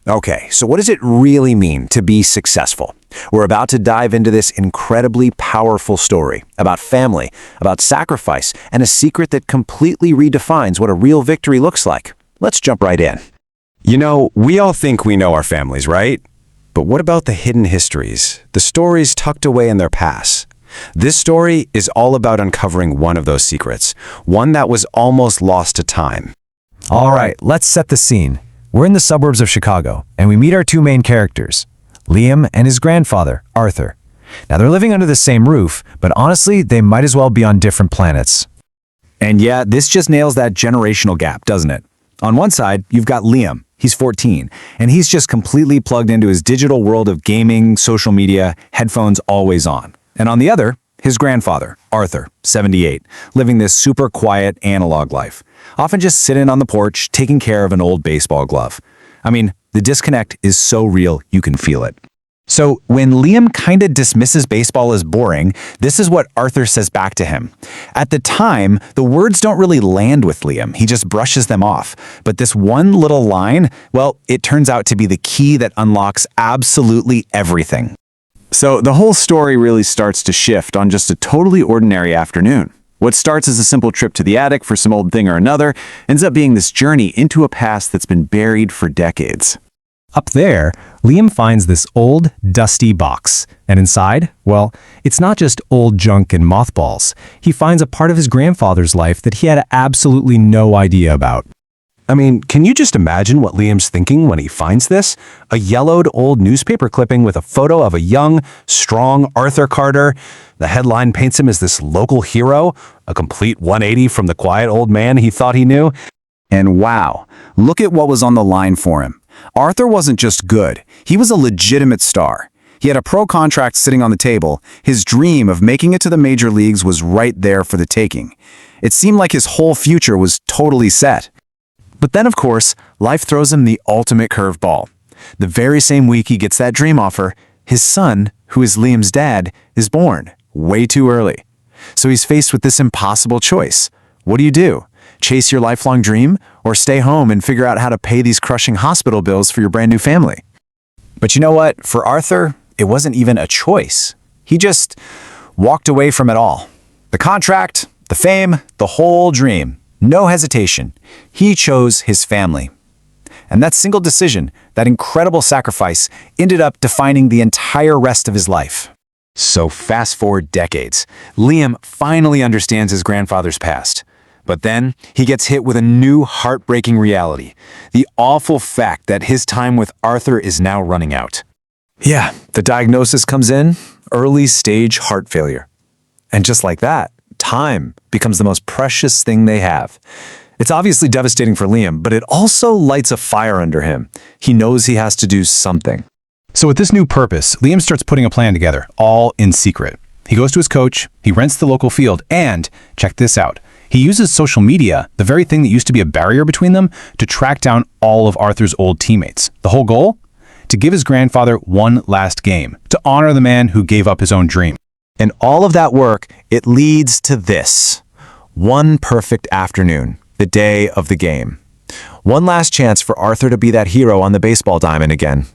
Okay, so what does it really mean to be successful? We're about to dive into this incredibly powerful story about family, about sacrifice, and a secret that completely redefines what a real victory looks like. Let's jump right in. You know, we all think we know our families, right? But what about the hidden histories, the stories tucked away in their past? This story is all about uncovering one of those secrets, one that was almost lost to time. All right, let's set the scene. We're in the suburbs of Chicago, and we meet our two main characters, Liam and his grandfather, Arthur. Now, they're living under the same roof, but honestly, they might as well be on different planets. And yeah, this just nails that generational gap, doesn't it? On one side, you've got Liam. He's 14, and he's just completely plugged into his digital world of gaming, social media, headphones always on. And on the other, his grandfather, Arthur, 78, living this super quiet analog life, often just sitting on the porch taking care of an old baseball glove. I mean, the disconnect is so real you can feel it. So when Liam kinda dismisses baseball as boring, this is what Arthur says back to him. At the time, the words don't really land with Liam. He just brushes them off. But this one little line, well, it turns out to be the key that unlocks absolutely everything. So the whole story really starts to shift on just a totally ordinary afternoon. What starts as a simple trip to the attic for some old thing or another ends up being this journey into a past that's been buried for decades. Up there, Liam finds this old, dusty box. And inside, well, it's not just old junk and mothballs. He finds a part of his grandfather's life that he had absolutely no idea about. I mean, can you just imagine what Liam's thinking when he finds this? A yellowed old newspaper clipping with a photo of a young, strong Arthur Carter. The headline paints him as this local hero, a complete 180 from the quiet old man he thought he knew. And wow, look at what was on the line for him. Arthur wasn't just good, he was a legitimate star. He had a pro contract sitting on the table. His dream of making it to the major leagues was right there for the taking. It seemed like his whole future was totally set. But then, of course, life throws him the ultimate curveball. The very same week he gets that dream offer, his son, who is Liam's dad, is born, way too early. So he's faced with this impossible choice. What do? Chase your lifelong dream, or stay home and figure out how to pay these crushing hospital bills for your brand new family? But you know what? For Arthur, it wasn't even a choice. He just walked away from it all. The contract, the fame, the whole dream. No hesitation. He chose his family. And that single decision, that incredible sacrifice, ended up defining the entire rest of his life. So fast forward decades, Liam finally understands his grandfather's past. But then he gets hit with a new heartbreaking reality, the awful fact that his time with Arthur is now running out. Yeah, the diagnosis comes in, early stage heart failure. And just like that, time becomes the most precious thing they have. It's obviously devastating for Liam, but it also lights a fire under him. He knows he has to do something. So with this new purpose, Liam starts putting a plan together, all in secret. He goes to his coach, he rents the local field, and, check this out, he uses social media, the very thing that used to be a barrier between them, to track down all of Arthur's old teammates. The whole goal? To give his grandfather one last game, to honor the man who gave up his own dream. And all of that work, it leads to this. One perfect afternoon, the day of the game. One last chance for Arthur to be that hero on the baseball diamond again.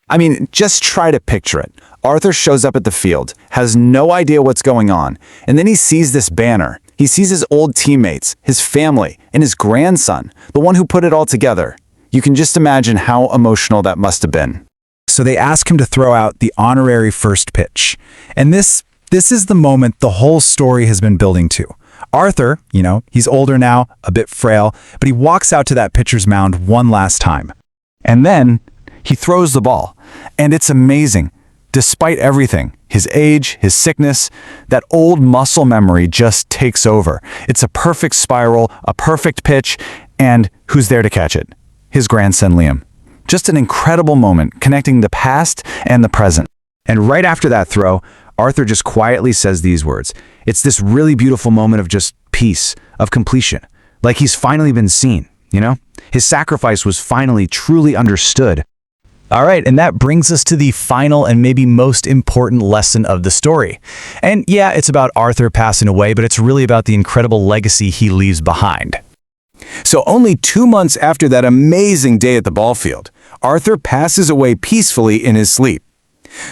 I mean, just try to picture it. Arthur shows up at the field, has no idea what's going on, and then he sees this banner. He sees his old teammates, his family, and his grandson, the one who put it all together. You can just imagine how emotional that must have been. So they ask him to throw out the honorary first pitch. And this is the moment the whole story has been building to. Arthur, he's older now, a bit frail, but he walks out to that pitcher's mound one last time. And then he throws the ball. And it's amazing. Despite everything, his age, his sickness, that old muscle memory just takes over. It's a perfect spiral, a perfect pitch, and who's there to catch it? His grandson, Liam. Just an incredible moment connecting the past and the present. And right after that throw, Arthur just quietly says these words. It's this really beautiful moment of just peace, of completion. Like he's finally been seen, His sacrifice was finally truly understood. All right, and that brings us to the final and maybe most important lesson of the story. And yeah, it's about Arthur passing away, but it's really about the incredible legacy he leaves behind. So only 2 months after that amazing day at the ball field, Arthur passes away peacefully in his sleep.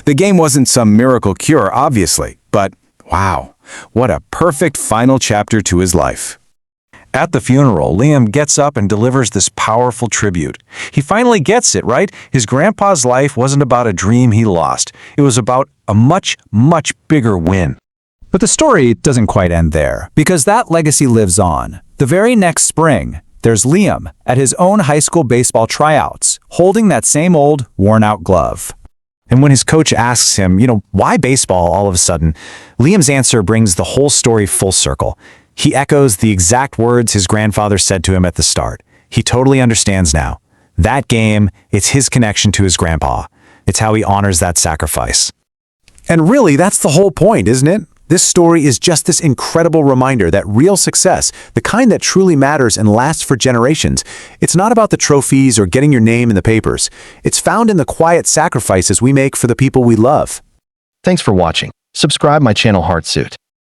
The game wasn't some miracle cure, obviously, but wow, what a perfect final chapter to his life. At the funeral, Liam gets up and delivers this powerful tribute. He finally gets it, right? His grandpa's life wasn't about a dream he lost. It was about a much, much bigger win. But the story doesn't quite end there, because that legacy lives on. The very next spring, there's Liam at his own high school baseball tryouts, holding that same old, worn-out glove. And when his coach asks him, why baseball all of a sudden, Liam's answer brings the whole story full circle. He echoes the exact words his grandfather said to him at the start. He totally understands now. That game, it's his connection to his grandpa. It's how he honors that sacrifice. And really, that's the whole point, isn't it? This story is just this incredible reminder that real success, the kind that truly matters and lasts for generations, it's not about the trophies or getting your name in the papers. It's found in the quiet sacrifices we make for the people we love. Thanks for watching. Subscribe my channel Heartsuit.